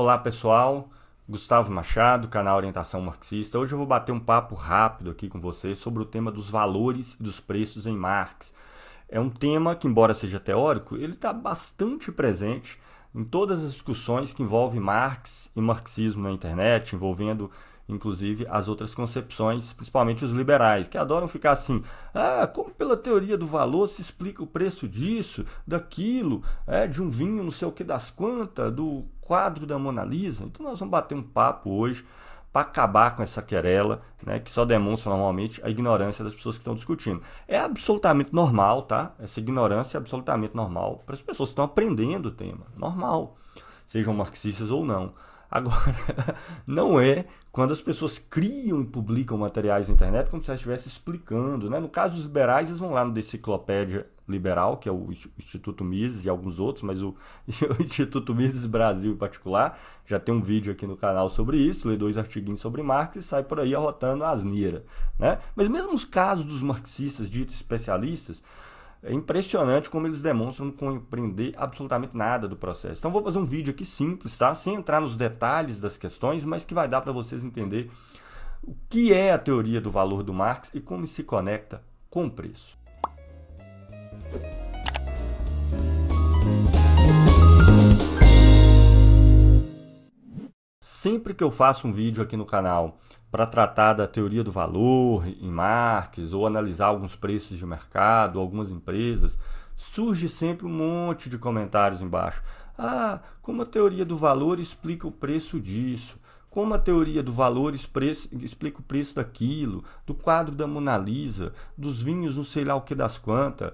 Olá pessoal, Gustavo Machado, canal Orientação Marxista. Hoje eu vou bater um papo rápido aqui com vocês sobre o tema dos valores e dos preços em Marx. É um tema que, embora seja teórico, ele está bastante presente em todas as discussões que envolvem Marx e marxismo na internet, envolvendo inclusive as outras concepções, principalmente os liberais, que adoram ficar assim, como pela teoria do valor se explica o preço disso, daquilo, de um vinho não sei o que das quantas, do quadro da Mona Lisa. Então nós vamos bater um papo hoje para acabar com essa querela, né, que só demonstra normalmente a ignorância das pessoas que estão discutindo. É absolutamente normal, tá? Essa ignorância é absolutamente normal para as pessoas que estão aprendendo o tema. Normal, sejam marxistas ou não. Agora, não é quando as pessoas criam e publicam materiais na internet como se elas estivessem explicando, né? No caso dos liberais, eles vão lá no Deciclopédia Liberal, que é o Instituto Mises e alguns outros, mas o Instituto Mises Brasil em particular, já tem um vídeo aqui no canal sobre isso, lê 2 artiguinhos sobre Marx e sai por aí arrotando asneira, né? Mas mesmo os casos dos marxistas ditos especialistas, é impressionante como eles demonstram não compreender absolutamente nada do processo. Então vou fazer um vídeo aqui simples, tá? Sem entrar nos detalhes das questões, mas que vai dar para vocês entender o que é a teoria do valor do Marx e como se conecta com o preço. Sempre que eu faço um vídeo aqui no canal para tratar da teoria do valor em Marx ou analisar alguns preços de mercado, algumas empresas, surge sempre um monte de comentários embaixo. Como a teoria do valor explica o preço disso, como a teoria do valor explica o preço daquilo, do quadro da Mona Lisa, dos vinhos não sei lá o que das quantas,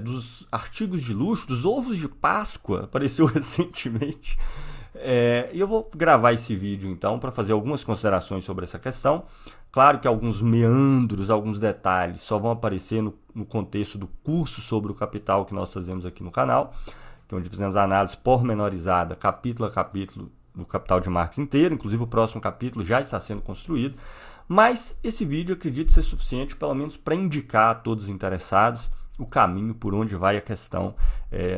dos artigos de luxo, dos ovos de Páscoa, apareceu recentemente. E eu vou gravar esse vídeo então para fazer algumas considerações sobre essa questão. Claro que alguns meandros, alguns detalhes só vão aparecer no contexto do curso sobre o capital que nós fazemos aqui no canal, que é onde fizemos a análise pormenorizada, capítulo a capítulo, do Capital de Marx inteiro. Inclusive o próximo capítulo já está sendo construído. Mas esse vídeo eu acredito ser suficiente, pelo menos para indicar a todos os interessados o caminho por onde vai a questão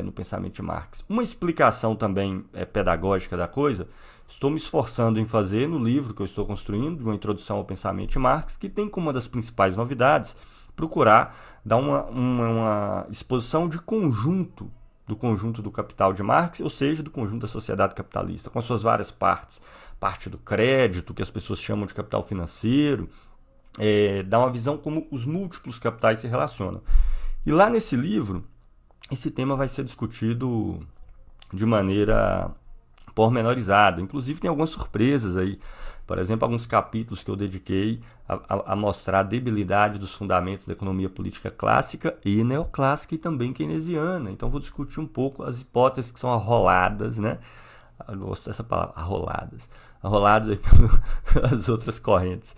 no pensamento de Marx. Uma explicação também pedagógica da coisa, estou me esforçando em fazer no livro que eu estou construindo, uma introdução ao pensamento de Marx, que tem como uma das principais novidades procurar dar uma exposição de conjunto, do conjunto do capital de Marx, ou seja, do conjunto da sociedade capitalista, com as suas várias partes. Parte do crédito, que as pessoas chamam de capital financeiro, dá uma visão como os múltiplos capitais se relacionam. E lá nesse livro, esse tema vai ser discutido de maneira pormenorizada. Inclusive tem algumas surpresas aí. Por exemplo, alguns capítulos que eu dediquei a mostrar a debilidade dos fundamentos da economia política clássica e neoclássica e também keynesiana. Então vou discutir um pouco as hipóteses que são arroladas, né? Eu gosto dessa palavra, arroladas aí pelas outras correntes.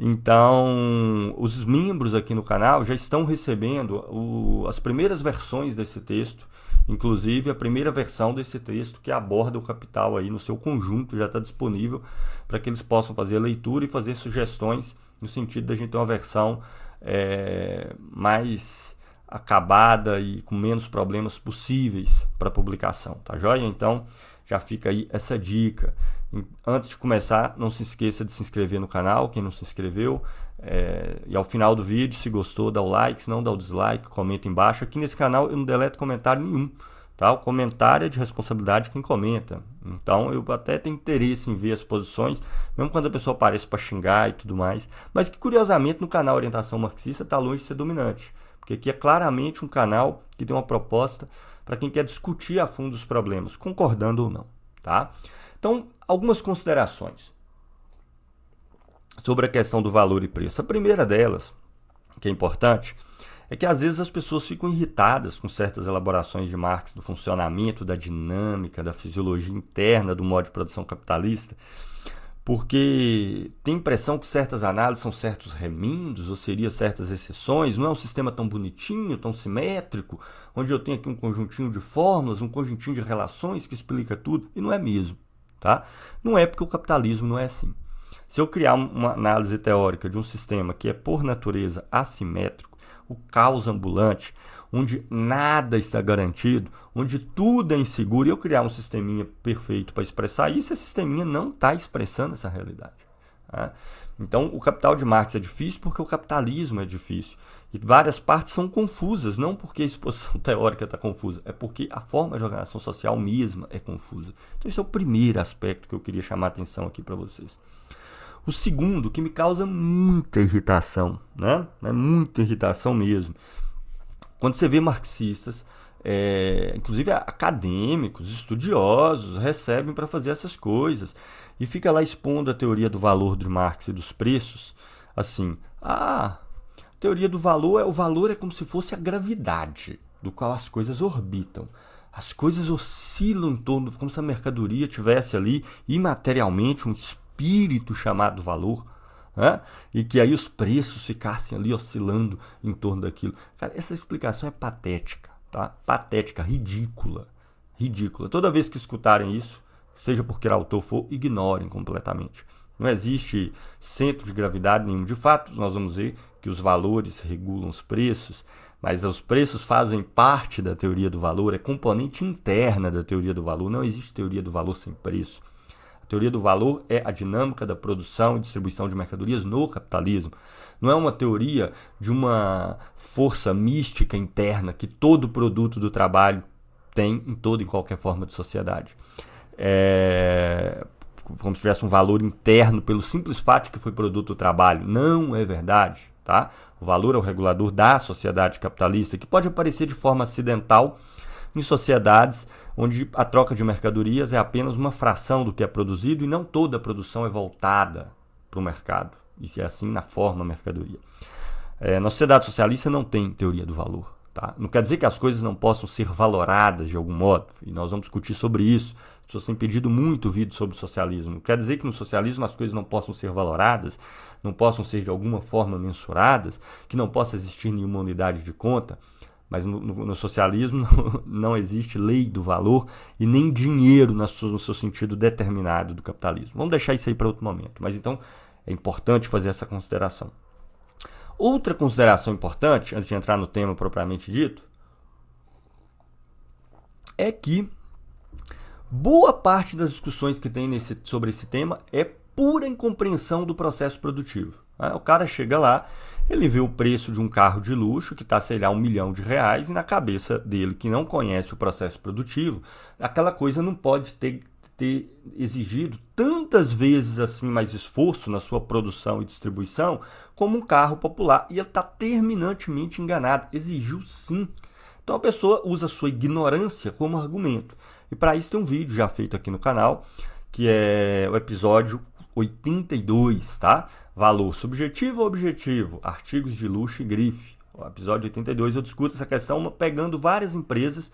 Então, os membros aqui no canal já estão recebendo as primeiras versões desse texto, inclusive a primeira versão desse texto que aborda o capital aí no seu conjunto, já está disponível para que eles possam fazer a leitura e fazer sugestões no sentido da gente ter uma versão mais acabada e com menos problemas possíveis para publicação, tá joia? Então, já fica aí essa dica. Antes de começar, não se esqueça de se inscrever no canal, quem não se inscreveu. E ao final do vídeo, se gostou, dá o like, se não dá o dislike, comenta embaixo. Aqui nesse canal eu não deleto comentário nenhum, tá? O comentário é de responsabilidade de quem comenta. Então eu até tenho interesse em ver as posições, mesmo quando a pessoa aparece para xingar e tudo mais. Mas que curiosamente no canal Orientação Marxista está longe de ser dominante. Porque aqui é claramente um canal que tem uma proposta para quem quer discutir a fundo os problemas, concordando ou não, tá? Então, algumas considerações sobre a questão do valor e preço. A primeira delas, que é importante, é que às vezes as pessoas ficam irritadas com certas elaborações de Marx do funcionamento, da dinâmica, da fisiologia interna do modo de produção capitalista, porque tem a impressão que certas análises são certos remindos, ou seria certas exceções, não é um sistema tão bonitinho, tão simétrico, onde eu tenho aqui um conjuntinho de fórmulas, um conjuntinho de relações que explica tudo, e não é mesmo, tá? Não é porque o capitalismo não é assim. Se eu criar uma análise teórica de um sistema que é por natureza assimétrico, o caos ambulante, onde nada está garantido, onde tudo é inseguro, e eu criar um sisteminha perfeito para expressar isso, esse sisteminha não está expressando essa realidade. Tá? Então, o capital de Marx é difícil porque o capitalismo é difícil. E várias partes são confusas, não porque a exposição teórica está confusa, é porque a forma de organização social mesma é confusa. Então, esse é o primeiro aspecto que eu queria chamar a atenção aqui para vocês. O segundo, que me causa muita irritação, né? Muita irritação mesmo. Quando você vê marxistas, inclusive acadêmicos, estudiosos, recebem para fazer essas coisas e fica lá expondo a teoria do valor de Marx e dos preços, assim, a teoria do valor, o valor é como se fosse a gravidade do qual as coisas orbitam. As coisas oscilam em torno, como se a mercadoria tivesse ali imaterialmente um espírito chamado valor, né? E que aí os preços ficassem ali oscilando em torno daquilo. Cara, essa explicação é patética, tá? Patética, ridícula. Ridícula. Toda vez que escutarem isso, seja por que autor for, ignorem completamente. Não existe centro de gravidade nenhum. De fato, nós vamos ver que os valores regulam os preços, mas os preços fazem parte da teoria do valor, é componente interna da teoria do valor. Não existe teoria do valor sem preço. A teoria do valor é a dinâmica da produção e distribuição de mercadorias no capitalismo. Não é uma teoria de uma força mística interna que todo produto do trabalho tem em toda e qualquer forma de sociedade. Como se tivesse um valor interno pelo simples fato de que foi produto do trabalho. Não é verdade. Tá? O valor é o regulador da sociedade capitalista, que pode aparecer de forma acidental em sociedades onde a troca de mercadorias é apenas uma fração do que é produzido e não toda a produção é voltada para o mercado. Isso é assim na forma mercadoria. Na sociedade socialista não tem teoria do valor. Tá? Não quer dizer que as coisas não possam ser valoradas de algum modo, e nós vamos discutir sobre isso. As pessoas têm pedido muito vídeo sobre o socialismo. Não quer dizer que no socialismo as coisas não possam ser valoradas, não possam ser de alguma forma mensuradas, que não possa existir nenhuma unidade de conta, mas no socialismo não existe lei do valor e nem dinheiro no seu sentido determinado do capitalismo. Vamos deixar isso aí para outro momento, mas então é importante fazer essa consideração. Outra consideração importante, antes de entrar no tema propriamente dito, é que boa parte das discussões que tem sobre esse tema é pura incompreensão do processo produtivo. O cara chega lá, ele vê o preço de um carro de luxo que está, sei lá, R$1 milhão, e na cabeça dele, que não conhece o processo produtivo, aquela coisa não pode ter exigido tantas vezes assim mais esforço na sua produção e distribuição como um carro popular. E ele está terminantemente enganado. Exigiu sim. Então a pessoa usa a sua ignorância como argumento. E para isso tem um vídeo já feito aqui no canal, que é o episódio 82, tá? Valor subjetivo ou objetivo, artigos de luxo e grife. O episódio 82 eu discuto essa questão pegando várias empresas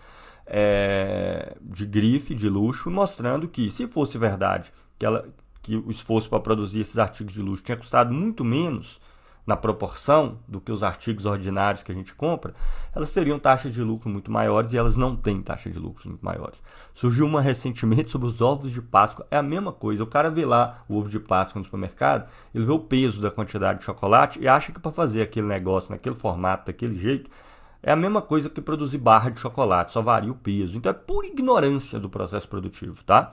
de grife, de luxo, mostrando que, se fosse verdade que o esforço para produzir esses artigos de luxo tinha custado muito menos na proporção do que os artigos ordinários que a gente compra, elas teriam taxas de lucro muito maiores e elas não têm taxas de lucro muito maiores. Surgiu uma recentemente sobre os ovos de Páscoa, é a mesma coisa. O cara vê lá o ovo de Páscoa no supermercado, ele vê o peso da quantidade de chocolate e acha que para fazer aquele negócio naquele formato, daquele jeito, é a mesma coisa que produzir barra de chocolate, só varia o peso. Então é pura ignorância do processo produtivo, tá?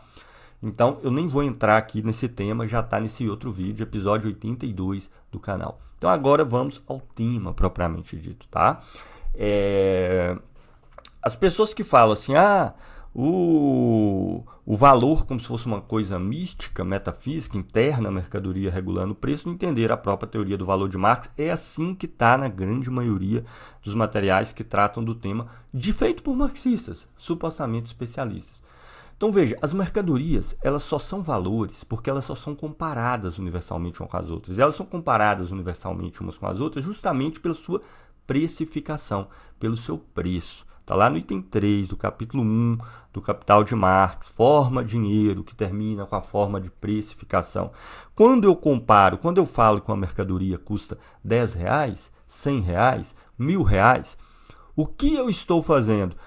Então eu nem vou entrar aqui nesse tema, já está nesse outro vídeo, episódio 82 do canal. Então agora vamos ao tema propriamente dito, tá? As pessoas que falam assim, o valor como se fosse uma coisa mística, metafísica, interna à mercadoria regulando o preço, não entenderam a própria teoria do valor de Marx. É assim que está na grande maioria dos materiais que tratam do tema, feito por marxistas, supostamente especialistas. Então veja, as mercadorias, elas só são valores porque elas só são comparadas universalmente umas com as outras. E elas são comparadas universalmente umas com as outras justamente pela sua precificação, pelo seu preço. Está lá no item 3 do capítulo 1 do Capital de Marx, forma dinheiro, que termina com a forma de precificação. Quando eu falo que uma mercadoria custa R$10, R$100, R$1.000, o que eu estou fazendo?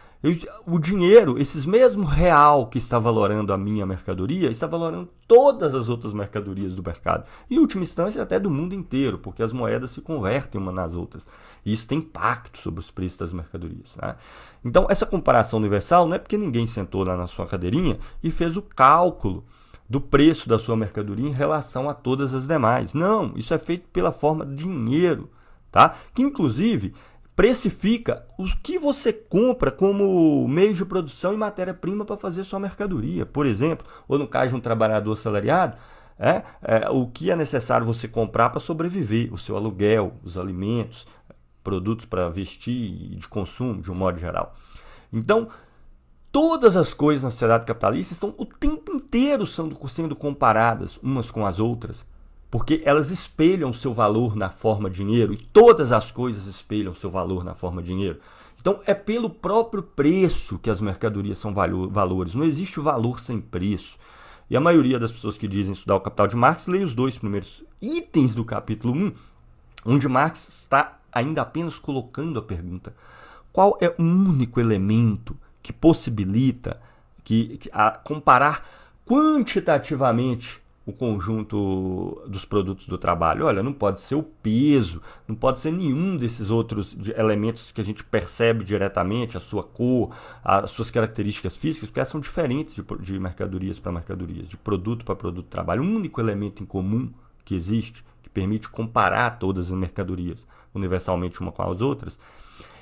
O dinheiro, esses mesmo real que está valorando a minha mercadoria, está valorando todas as outras mercadorias do mercado. E, em última instância, até do mundo inteiro, porque as moedas se convertem umas nas outras. E isso tem impacto sobre os preços das mercadorias. Né? Então, essa comparação universal não é porque ninguém sentou lá na sua cadeirinha e fez o cálculo do preço da sua mercadoria em relação a todas as demais. Não, isso é feito pela forma de dinheiro, tá? Que, inclusive, precifica o que você compra como meio de produção e matéria-prima para fazer sua mercadoria. Por exemplo, ou no caso de um trabalhador assalariado, o que é necessário você comprar para sobreviver, o seu aluguel, os alimentos, produtos para vestir e de consumo, de um modo geral. Então, todas as coisas na sociedade capitalista estão o tempo inteiro sendo comparadas umas com as outras, porque elas espelham seu valor na forma de dinheiro, e todas as coisas espelham seu valor na forma de dinheiro. Então, é pelo próprio preço que as mercadorias são valores. Não existe valor sem preço. E a maioria das pessoas que dizem estudar o Capital de Marx, lê os 2 primeiros itens do capítulo 1, onde Marx está ainda apenas colocando a pergunta: qual é o único elemento que possibilita comparar quantitativamente o conjunto dos produtos do trabalho? Olha, não pode ser o peso, não pode ser nenhum desses outros elementos que a gente percebe diretamente, a sua cor, as suas características físicas, porque elas são diferentes de mercadorias para mercadorias, de produto para produto de trabalho. O único elemento em comum que existe, que permite comparar todas as mercadorias universalmente uma com as outras,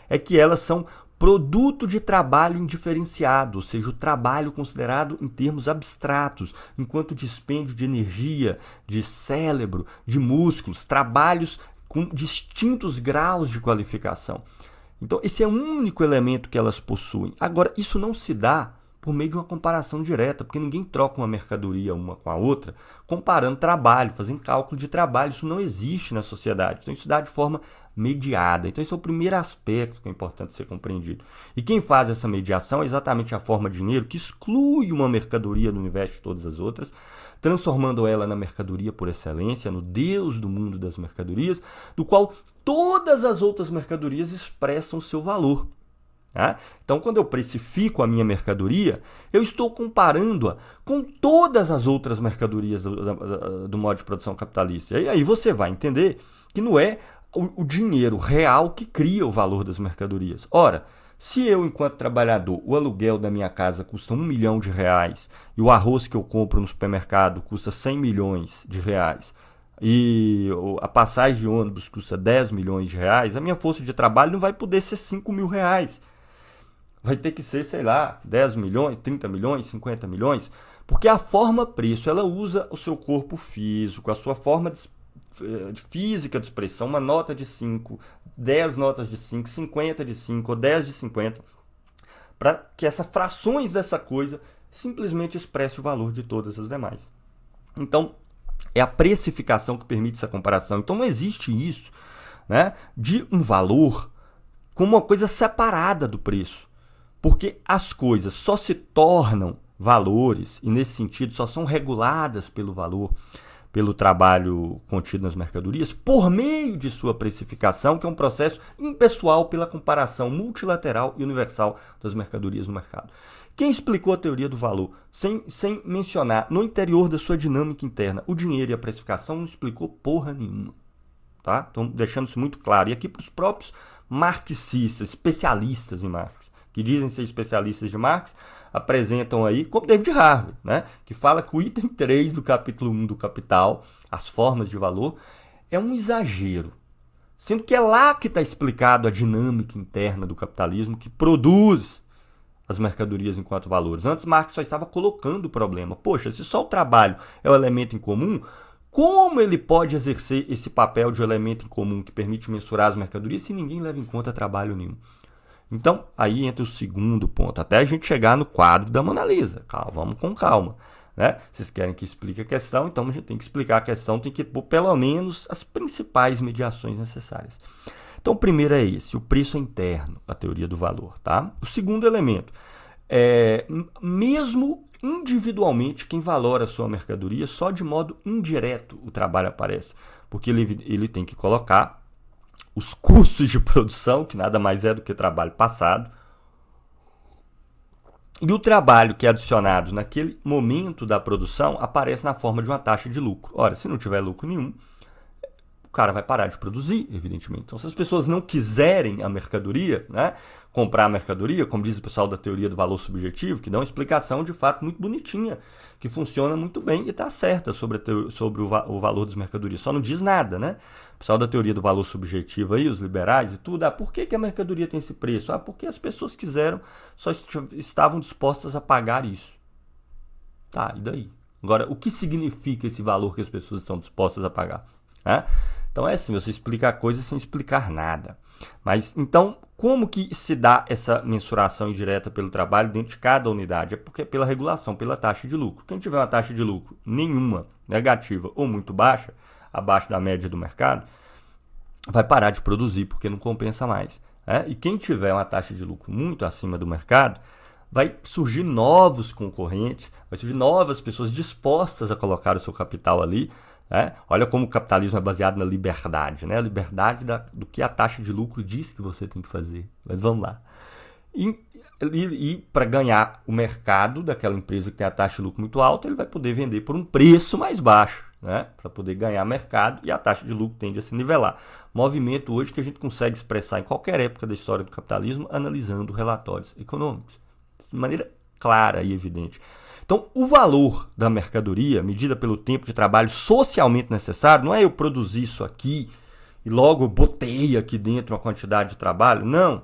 é que elas são produto de trabalho indiferenciado, ou seja, o trabalho considerado em termos abstratos, enquanto dispêndio de energia, de cérebro, de músculos, trabalhos com distintos graus de qualificação. Então, esse é o único elemento que elas possuem. Agora, isso não se dá por meio de uma comparação direta, porque ninguém troca uma mercadoria uma com a outra comparando trabalho, fazendo cálculo de trabalho. Isso não existe na sociedade. Então, isso dá de forma mediada. Então, esse é o primeiro aspecto que é importante ser compreendido. E quem faz essa mediação é exatamente a forma de dinheiro que exclui uma mercadoria do universo de todas as outras, transformando ela na mercadoria por excelência, no Deus do mundo das mercadorias, do qual todas as outras mercadorias expressam o seu valor. Então, quando eu precifico a minha mercadoria, eu estou comparando-a com todas as outras mercadorias do modo de produção capitalista. E aí você vai entender que não é o dinheiro real que cria o valor das mercadorias. Ora, se eu, enquanto trabalhador, o aluguel da minha casa custa R$1 milhão e o arroz que eu compro no supermercado custa R$100 milhões e a passagem de ônibus custa R$10 milhões, a minha força de trabalho não vai poder ser R$5 mil. Vai ter que ser, sei lá, 10 milhões, 30 milhões, 50 milhões, porque a forma preço, ela usa o seu corpo físico, a sua forma física de expressão, uma nota de 5, 10 notas de 5, 50 de 5 ou 10 de 50, para que essas frações dessa coisa simplesmente expresse o valor de todas as demais. Então, é a precificação que permite essa comparação. Então, não existe isso, né, de um valor como uma coisa separada do preço. Porque as coisas só se tornam valores e, nesse sentido, só são reguladas pelo valor, pelo trabalho contido nas mercadorias, por meio de sua precificação, que é um processo impessoal pela comparação multilateral e universal das mercadorias no mercado. Quem explicou a teoria do valor sem mencionar no interior da sua dinâmica interna o dinheiro e a precificação não explicou porra nenhuma. Tá? Então, deixando isso muito claro. E aqui para os próprios marxistas, especialistas em Marx, que dizem ser especialistas de Marx, apresentam aí, como David Harvey, né, que fala que o item 3 do capítulo 1 do Capital, as formas de valor, é um exagero. Sendo que é lá que está explicado a dinâmica interna do capitalismo que produz as mercadorias enquanto valores. Antes, Marx só estava colocando o problema. Poxa, se só o trabalho é o elemento em comum, como ele pode exercer esse papel de elemento em comum que permite mensurar as mercadorias se ninguém leva em conta trabalho nenhum? Então, aí entra o segundo ponto, até a gente chegar no quadro da Mona Lisa. Calma, vamos com calma. Né? Vocês querem que explique a questão, então a gente tem que explicar a questão, tem que pôr pelo menos as principais mediações necessárias. Então, o primeiro é esse, o preço é interno, a teoria do valor. Tá? O segundo elemento é, mesmo individualmente, quem valora a sua mercadoria, só de modo indireto o trabalho aparece, porque ele tem que colocar os custos de produção, que nada mais é do que trabalho passado, E o trabalho que é adicionado naquele momento da produção aparece na forma de uma taxa de lucro. Ora, se não tiver lucro nenhum, o cara vai parar de produzir, evidentemente. Então, se as pessoas não quiserem a mercadoria, né, comprar a mercadoria, como diz o pessoal da teoria do valor subjetivo, que dá uma explicação de fato muito bonitinha, que funciona muito bem e está certa sobre o valor das mercadorias. Só não diz nada, né? O pessoal da teoria do valor subjetivo aí, os liberais e tudo, por que a mercadoria tem esse preço? Porque as pessoas quiseram, só estavam dispostas a pagar isso. Tá, e daí? Agora, o que significa esse valor que as pessoas estão dispostas a pagar? Então é assim, você explica a coisa sem explicar nada. Mas então, como que se dá essa mensuração indireta pelo trabalho dentro de cada unidade? É porque pela regulação, pela taxa de lucro. Quem tiver uma taxa de lucro nenhuma, negativa ou muito baixa, abaixo da média do mercado, vai parar de produzir porque não compensa mais. E quem tiver uma taxa de lucro muito acima do mercado, vai surgir novos concorrentes, vai surgir novas pessoas dispostas a colocar o seu capital ali. Olha como o capitalismo é baseado na liberdade, né? A liberdade do que a taxa de lucro diz que você tem que fazer. Mas vamos lá. E para ganhar o mercado daquela empresa que tem a taxa de lucro muito alta, ele vai poder vender por um preço mais baixo, né? Para poder ganhar mercado, e a taxa de lucro tende a se nivelar. Movimento hoje que a gente consegue expressar em qualquer época da história do capitalismo analisando relatórios econômicos, de maneira clara e evidente. Então, o valor da mercadoria, medida pelo tempo de trabalho socialmente necessário, não é eu produzir isso aqui e logo botei aqui dentro uma quantidade de trabalho. Não.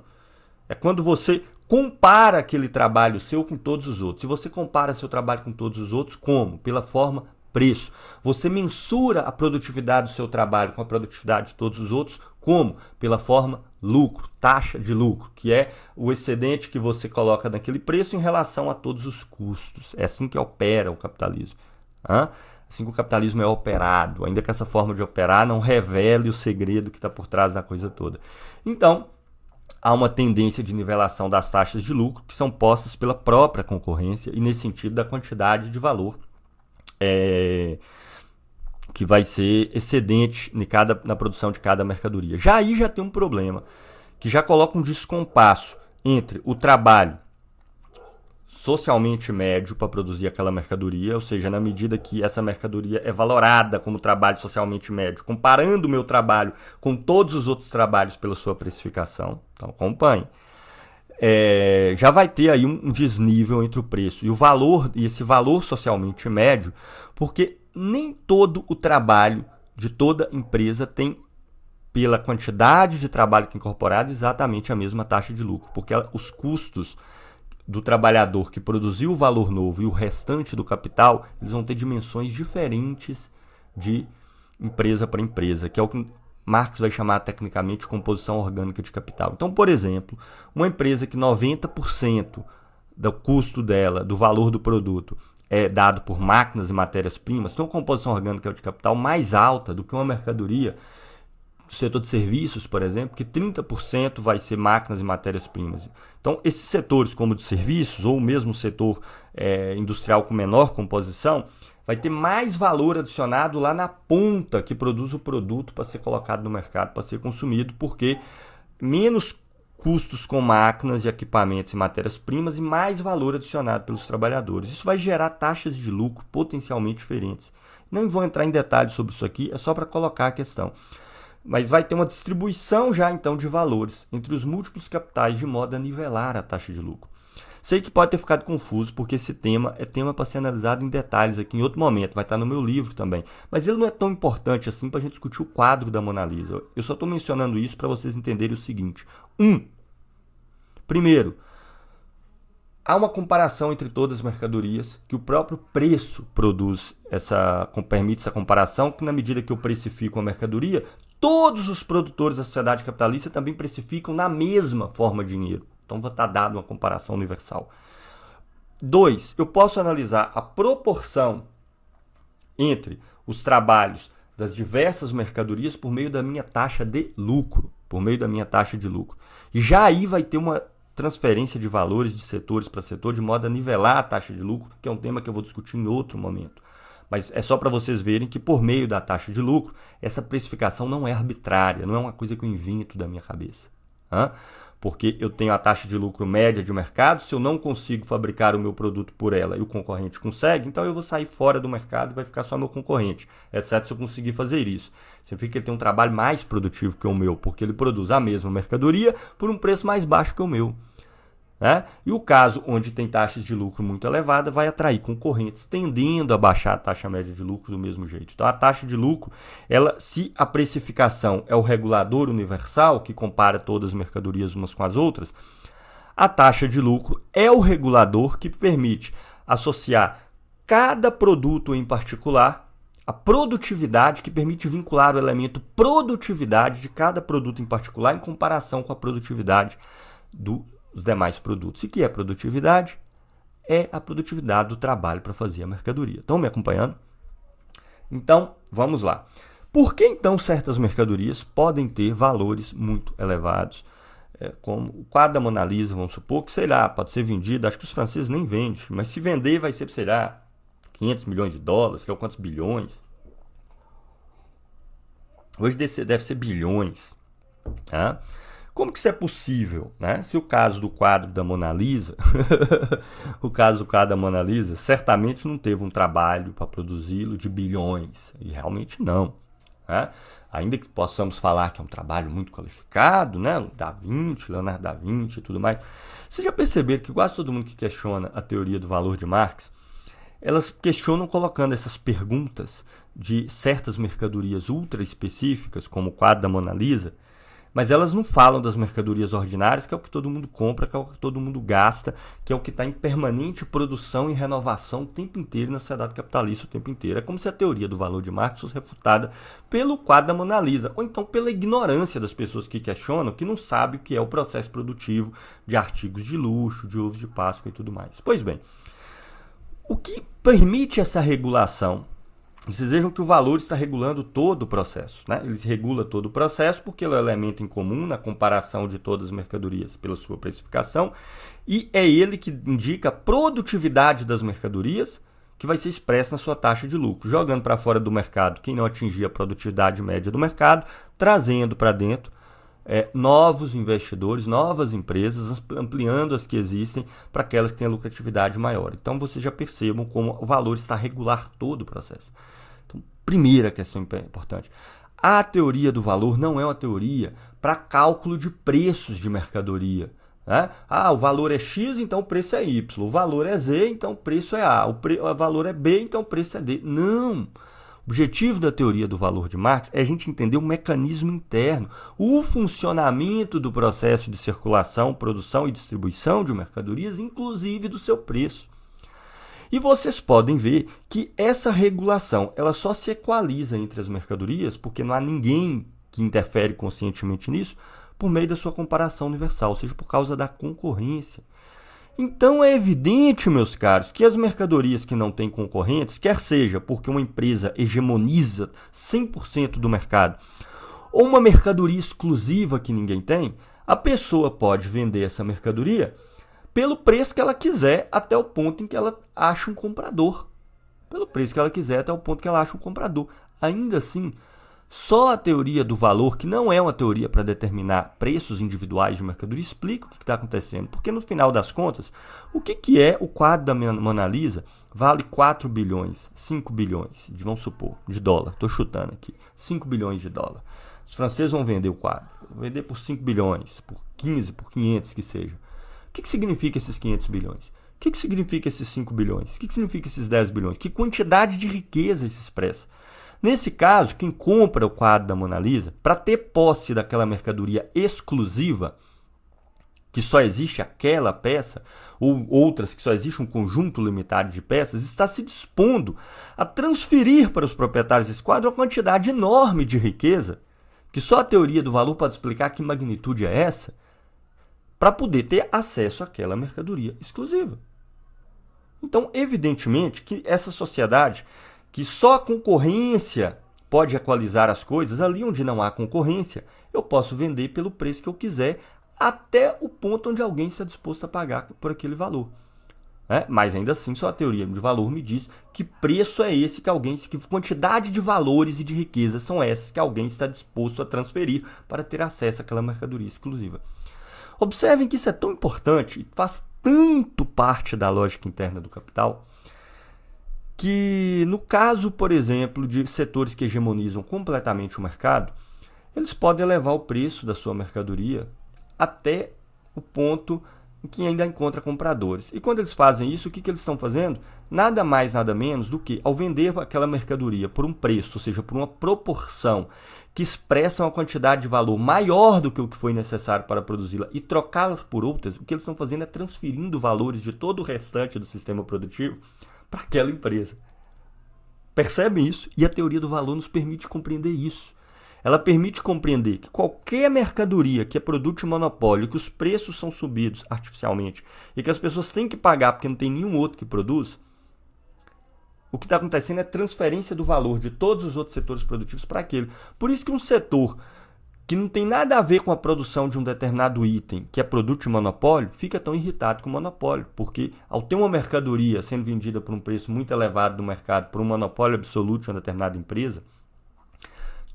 É quando você compara aquele trabalho seu com todos os outros. Se você compara seu trabalho com todos os outros, como? Pela forma preço. Você mensura a produtividade do seu trabalho com a produtividade de todos os outros, como? Pela forma lucro, taxa de lucro, que é o excedente que você coloca naquele preço em relação a todos os custos. É assim que opera o capitalismo. Assim que o capitalismo é operado, ainda que essa forma de operar não revele o segredo que está por trás da coisa toda. Então, há uma tendência de nivelação das taxas de lucro que são postas pela própria concorrência e nesse sentido da quantidade de valor que vai ser excedente na produção de cada mercadoria. Aí já tem um problema, que já coloca um descompasso entre o trabalho socialmente médio para produzir aquela mercadoria, ou seja, na medida que essa mercadoria é valorada como trabalho socialmente médio, comparando o meu trabalho com todos os outros trabalhos pela sua precificação. Então, acompanhe. Já vai ter aí um desnível entre o preço e o valor, e esse valor socialmente médio, porque nem todo o trabalho de toda empresa tem, pela quantidade de trabalho que é incorporado, exatamente a mesma taxa de lucro, porque os custos do trabalhador que produziu o valor novo e o restante do capital, eles vão ter dimensões diferentes de empresa para empresa, que é o que Marx vai chamar tecnicamente de composição orgânica de capital. Então, por exemplo, uma empresa que 90% do custo dela, do valor do produto, é dado por máquinas e matérias-primas, tem uma composição orgânica de capital mais alta do que uma mercadoria do setor de serviços, por exemplo, que 30% vai ser máquinas e matérias-primas. Então, esses setores, como de serviços, ou mesmo o setor industrial com menor composição, vai ter mais valor adicionado lá na ponta que produz o produto para ser colocado no mercado, para ser consumido, porque menos custos com máquinas e equipamentos e matérias-primas e mais valor adicionado pelos trabalhadores. Isso vai gerar taxas de lucro potencialmente diferentes. Não vou entrar em detalhes sobre isso aqui, é só para colocar a questão. Mas vai ter uma distribuição já então de valores entre os múltiplos capitais de modo a nivelar a taxa de lucro. Sei que pode ter ficado confuso, porque esse tema é tema para ser analisado em detalhes aqui em outro momento, vai estar no meu livro também. Mas ele não é tão importante assim para a gente discutir o quadro da Mona Lisa. Eu só estou mencionando isso para vocês entenderem o seguinte. Primeiro, há uma comparação entre todas as mercadorias, que o próprio preço permite essa comparação, que na medida que eu precifico uma mercadoria, todos os produtores da sociedade capitalista também precificam na mesma forma de dinheiro. Então vai estar dado uma comparação universal. 2, eu posso analisar a proporção entre os trabalhos das diversas mercadorias por meio da minha taxa de lucro. E já aí vai ter uma transferência de valores de setores para setor, de modo a nivelar a taxa de lucro, que é um tema que eu vou discutir em outro momento. Mas é só para vocês verem que por meio da taxa de lucro, essa precificação não é arbitrária, não é uma coisa que eu invento da minha cabeça. Porque eu tenho a taxa de lucro média de mercado, se eu não consigo fabricar o meu produto por ela e o concorrente consegue, então eu vou sair fora do mercado e vai ficar só meu concorrente, exceto se eu conseguir fazer isso. Significa que ele tem um trabalho mais produtivo que o meu, porque ele produz a mesma mercadoria por um preço mais baixo que o meu. E o caso onde tem taxas de lucro muito elevadas vai atrair concorrentes, tendendo a baixar a taxa média de lucro do mesmo jeito. Então a taxa de lucro, se a precificação é o regulador universal, que compara todas as mercadorias umas com as outras, a taxa de lucro é o regulador que permite associar cada produto em particular a produtividade, que permite vincular o elemento produtividade de cada produto em particular em comparação com a produtividade os demais produtos. E que é produtividade? É a produtividade do trabalho para fazer a mercadoria. Estão me acompanhando? Então, vamos lá. Por que então certas mercadorias podem ter valores muito elevados? Como o quadro da Mona Lisa, vamos supor que, sei lá, pode ser vendido, acho que os franceses nem vendem, mas se vender vai ser, sei lá, 500 milhões de dólares, sei lá quantos bilhões. Hoje deve ser bilhões. Como que isso é possível, né? Se o caso do quadro da Mona Lisa, certamente não teve um trabalho para produzi-lo de bilhões, e realmente não. Ainda que possamos falar que é um trabalho muito qualificado, né? Leonardo da Vinci e tudo mais. Vocês já perceberam que quase todo mundo que questiona a teoria do valor de Marx, elas questionam colocando essas perguntas de certas mercadorias ultra específicas, como o quadro da Mona Lisa, mas elas não falam das mercadorias ordinárias, que é o que todo mundo compra, que é o que todo mundo gasta, que é o que está em permanente produção e renovação o tempo inteiro na sociedade capitalista o tempo inteiro. É como se a teoria do valor de Marx fosse refutada pelo quadro da Mona Lisa, ou então pela ignorância das pessoas que questionam, que não sabem o que é o processo produtivo de artigos de luxo, de ovos de Páscoa e tudo mais. Pois bem, o que permite essa regulação? Vocês vejam que o valor está regulando todo o processo, né? Ele regula todo o processo porque ele é o elemento em comum na comparação de todas as mercadorias pela sua precificação, e é ele que indica a produtividade das mercadorias, que vai ser expressa na sua taxa de lucro, jogando para fora do mercado quem não atingir a produtividade média do mercado, trazendo para dentro novos investidores, novas empresas, ampliando as que existem para aquelas que têm a lucratividade maior. Então vocês já percebam como o valor está a regular todo o processo. Então, primeira questão importante. A teoria do valor não é uma teoria para cálculo de preços de mercadoria. O valor é X, então o preço é Y. O valor é Z, então o preço é A. O valor é B, então o preço é D. Não! O objetivo da teoria do valor de Marx é a gente entender o mecanismo interno, o funcionamento do processo de circulação, produção e distribuição de mercadorias, inclusive do seu preço. E vocês podem ver que essa regulação ela só se equaliza entre as mercadorias, porque não há ninguém que interfere conscientemente nisso, por meio da sua comparação universal, ou seja, por causa da concorrência. Então é evidente, meus caros, que as mercadorias que não têm concorrentes, quer seja porque uma empresa hegemoniza 100% do mercado, ou uma mercadoria exclusiva que ninguém tem, a pessoa pode vender essa mercadoria pelo preço que ela quiser até o ponto em que ela acha um comprador. Pelo preço que ela quiser até o ponto que ela acha um comprador. Ainda assim, só a teoria do valor, que não é uma teoria para determinar preços individuais de mercadoria, explica o que está acontecendo. Porque no final das contas, o que é o quadro da Mona Lisa? Vale 4 bilhões, 5 bilhões, vamos supor, de dólar. Estou chutando aqui, 5 bilhões de dólar. Os franceses vão vender o quadro. Vão vender por 5 bilhões, por 15, por 500 que seja. O que significa esses 500 bilhões? O que significa esses 5 bilhões? O que significa esses 10 bilhões? Que quantidade de riqueza isso expressa? Nesse caso, quem compra o quadro da Mona Lisa, para ter posse daquela mercadoria exclusiva, que só existe aquela peça, ou outras que só existe um conjunto limitado de peças, está se dispondo a transferir para os proprietários desse quadro uma quantidade enorme de riqueza, que só a teoria do valor pode explicar que magnitude é essa, para poder ter acesso àquela mercadoria exclusiva. Então, evidentemente que essa sociedade, que só a concorrência pode equalizar as coisas, ali onde não há concorrência, eu posso vender pelo preço que eu quiser, até o ponto onde alguém está disposto a pagar por aquele valor. Mas ainda assim, só a teoria de valor me diz que preço é esse que quantidade de valores e de riqueza são essas que alguém está disposto a transferir para ter acesso àquela mercadoria exclusiva. Observem que isso é tão importante e faz tanto parte da lógica interna do capital, que no caso, por exemplo, de setores que hegemonizam completamente o mercado, eles podem elevar o preço da sua mercadoria até o ponto em que ainda encontra compradores. E quando eles fazem isso, o que eles estão fazendo? Nada mais, nada menos do que, ao vender aquela mercadoria por um preço, ou seja, por uma proporção que expressa uma quantidade de valor maior do que o que foi necessário para produzi-la e trocá-las por outras, o que eles estão fazendo é transferindo valores de todo o restante do sistema produtivo para aquela empresa. Percebem isso? E a teoria do valor nos permite compreender isso. Ela permite compreender que qualquer mercadoria que é produto de monopólio, que os preços são subidos artificialmente e que as pessoas têm que pagar porque não tem nenhum outro que produz, o que está acontecendo é transferência do valor de todos os outros setores produtivos para aquele. Por isso que um setor que não tem nada a ver com a produção de um determinado item, que é produto de monopólio, fica tão irritado com o monopólio, porque ao ter uma mercadoria sendo vendida por um preço muito elevado no mercado, por um monopólio absoluto de uma determinada empresa,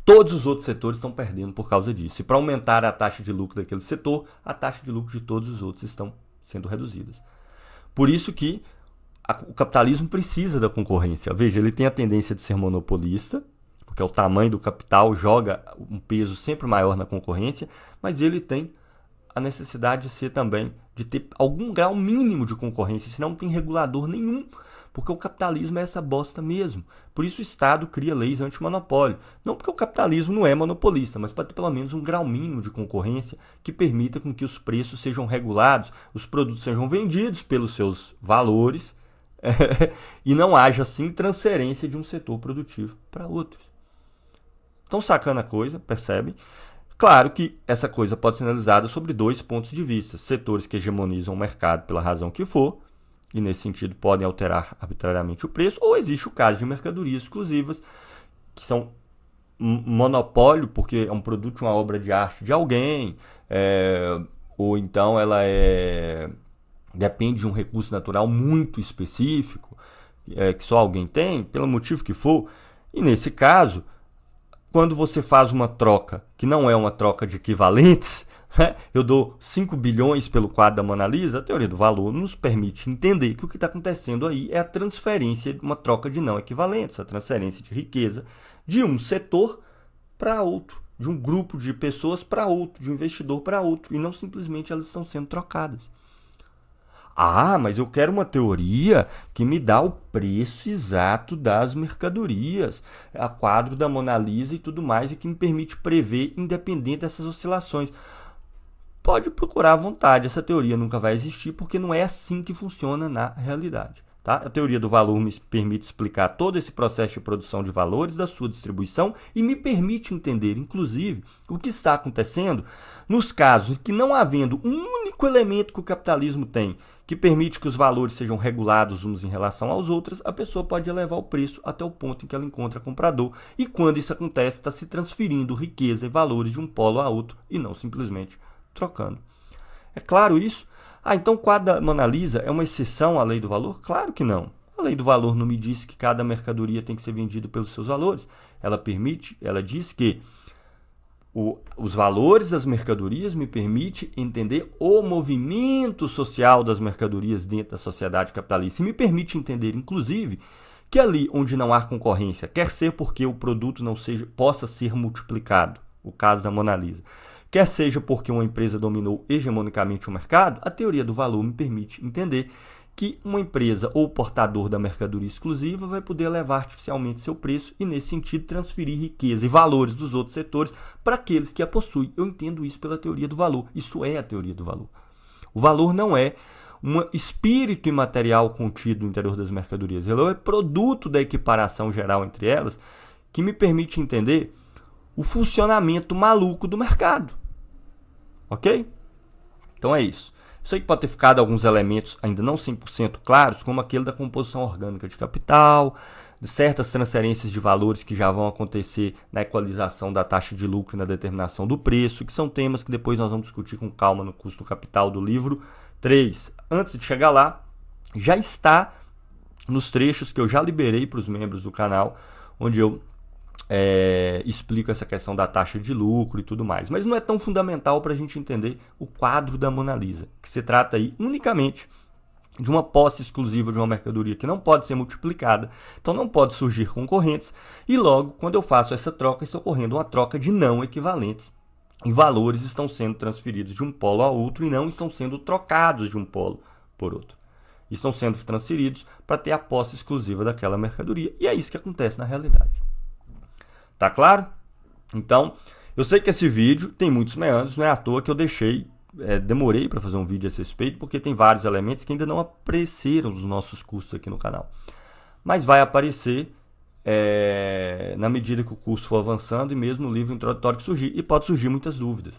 todos os outros setores estão perdendo por causa disso. E para aumentar a taxa de lucro daquele setor, a taxa de lucro de todos os outros estão sendo reduzidas. Por isso que o capitalismo precisa da concorrência. Veja, ele tem a tendência de ser monopolista, porque o tamanho do capital joga um peso sempre maior na concorrência, mas ele tem a necessidade de ser também, de ter algum grau mínimo de concorrência, senão não tem regulador nenhum, porque o capitalismo é essa bosta mesmo. Por isso o Estado cria leis antimonopólio. Não porque o capitalismo não é monopolista, mas para ter pelo menos um grau mínimo de concorrência que permita com que os preços sejam regulados, os produtos sejam vendidos pelos seus valores e não haja, assim, transferência de um setor produtivo para outros. Então, sacana a coisa, percebem? Claro que essa coisa pode ser analisada sobre dois pontos de vista. Setores que hegemonizam o mercado pela razão que for, e nesse sentido podem alterar arbitrariamente o preço, ou existe o caso de mercadorias exclusivas, que são monopólio, porque é um produto, uma obra de arte de alguém, ou então ela depende de um recurso natural muito específico, que só alguém tem, pelo motivo que for. E nesse caso, quando você faz uma troca que não é uma troca de equivalentes, eu dou 5 bilhões pelo quadro da Mona Lisa, a teoria do valor nos permite entender que o que está acontecendo aí é a transferência, uma troca de não equivalentes, a transferência de riqueza de um setor para outro, de um grupo de pessoas para outro, de um investidor para outro, e não simplesmente elas estão sendo trocadas. Ah, mas eu quero uma teoria que me dá o preço exato das mercadorias, a quadro da Mona Lisa e tudo mais, e que me permite prever independente dessas oscilações. Pode procurar à vontade, essa teoria nunca vai existir porque não é assim que funciona na realidade. Tá? A teoria do valor me permite explicar todo esse processo de produção de valores, da sua distribuição, e me permite entender, inclusive, o que está acontecendo nos casos que, não havendo um único elemento que o capitalismo tem que permite que os valores sejam regulados uns em relação aos outros, a pessoa pode elevar o preço até o ponto em que ela encontra comprador. E quando isso acontece, está se transferindo riqueza e valores de um polo a outro e não simplesmente trocando. É claro isso? Então o quadro da Mona Lisa é uma exceção à lei do valor? Claro que não. A lei do valor não me diz que cada mercadoria tem que ser vendida pelos seus valores. Ela diz que os valores das mercadorias me permite entender o movimento social das mercadorias dentro da sociedade capitalista. E me permite entender, inclusive, que ali onde não há concorrência, quer ser porque o produto possa ser multiplicado, o caso da Mona Lisa, quer seja porque uma empresa dominou hegemonicamente o mercado, a teoria do valor me permite entender que uma empresa ou portador da mercadoria exclusiva vai poder elevar artificialmente seu preço e, nesse sentido, transferir riqueza e valores dos outros setores para aqueles que a possuem. Eu entendo isso pela teoria do valor. Isso é a teoria do valor. O valor não é um espírito imaterial contido no interior das mercadorias. Ele é produto da equiparação geral entre elas que me permite entender o funcionamento maluco do mercado. Ok? Então é isso. Sei que pode ter ficado alguns elementos ainda não 100% claros, como aquele da composição orgânica de capital, de certas transferências de valores que já vão acontecer na equalização da taxa de lucro e na determinação do preço, que são temas que depois nós vamos discutir com calma no custo capital do livro 3. Antes de chegar lá, já está nos trechos que eu já liberei para os membros do canal, onde eu explico essa questão da taxa de lucro e tudo mais. Mas não é tão fundamental para a gente entender o quadro da Mona Lisa, que se trata aí unicamente de uma posse exclusiva de uma mercadoria que não pode ser multiplicada, então não pode surgir concorrentes, e logo, quando eu faço essa troca, está ocorrendo uma troca de não equivalentes, e valores estão sendo transferidos de um polo a outro e não estão sendo trocados de um polo por outro. Estão sendo transferidos para ter a posse exclusiva daquela mercadoria, e é isso que acontece na realidade. Tá claro? Então, eu sei que esse vídeo tem muitos meandros, não é à toa que eu demorei para fazer um vídeo a esse respeito, porque tem vários elementos que ainda não apareceram nos nossos cursos aqui no canal. Mas vai aparecer na medida que o curso for avançando e mesmo o livro introdutório que surgir. E pode surgir muitas dúvidas,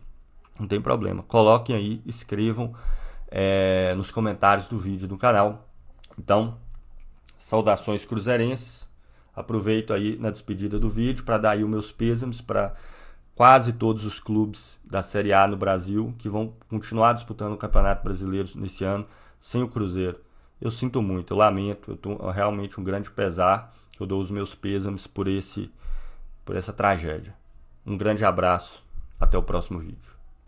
não tem problema. Coloquem aí, escrevam nos comentários do vídeo do canal. Então, saudações cruzeirenses. Aproveito aí na despedida do vídeo para dar aí os meus pêsames para quase todos os clubes da Série A no Brasil que vão continuar disputando o Campeonato Brasileiro nesse ano sem o Cruzeiro. Eu sinto muito, eu lamento, eu tô realmente um grande pesar, eu dou os meus pêsames por essa tragédia. Um grande abraço, até o próximo vídeo.